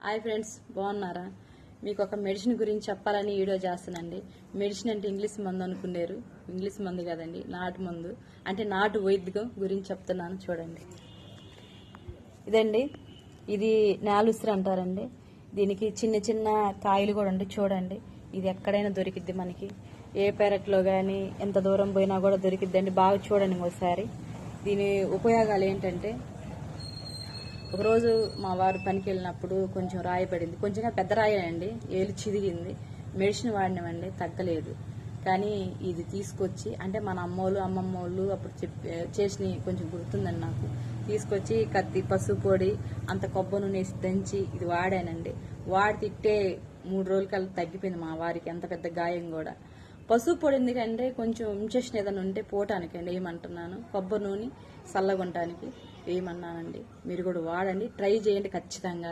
Hi friends, బాగున్నారా? మీకు ఒక మెడిసిన్ గురించి చెప్పాలని వీడియో చేస్తానండి. మెడిసిన్ అంటే ఇంగ్లీష్ మందు అనుకున్నారు. ఇంగ్లీష్ మందు కదండి, నాటు మందు. అంటే నాటు వైద్యం గురించి చెప్తున్నాను, చూడండి. ఇదండి, ఇది నేలుసిరి అంటారండి. దీనికి చిన్న చిన్న కాయలు కూడా ఉంటాయి, చూడండి. ఇది ఎక్కడైనా దొరికిద్ది మనకి, ఏ పెరట్లో కానీ ఎంత దూరం పోయినా కూడా దొరికిద్దండి. బాగా చూడండి ఒకసారి. దీని ఉపయోగాలు ఏంటంటే, ఒకరోజు మా వారు పనికి వెళ్ళినప్పుడు కొంచెం రాయి పడింది. కొంచెంగా పెద్ద రాయి అండి, ఏలు చిదిగింది. మెడిసిన్ వాడినామండి, తగ్గలేదు. కానీ ఇది తీసుకొచ్చి, అంటే మన అమ్మోళ్ళు అమ్మమ్మోళ్ళు అప్పుడు చేసిన కొంచెం గుర్తుందండి నాకు. తీసుకొచ్చి కత్తి, పసుపు పొడి, అంత కొబ్బరి నూనె వేసి దంచి ఇది వాడానండి. వాడి తిట్టే 3 రోజులకల్లా తగ్గిపోయింది మా వారికి, అంత పెద్ద గాయం కూడా. పసుపు పొడి ఎందుకంటే కొంచెం ఇన్ఫెక్షన్ ఏదైనా ఉంటే పోవటానికండి వేయమంటున్నాను. కొబ్బరి నూనె చల్లగుంటానికి వేయమన్నానండి. మీరు కూడా వాడండి, ట్రై చేయండి ఖచ్చితంగా.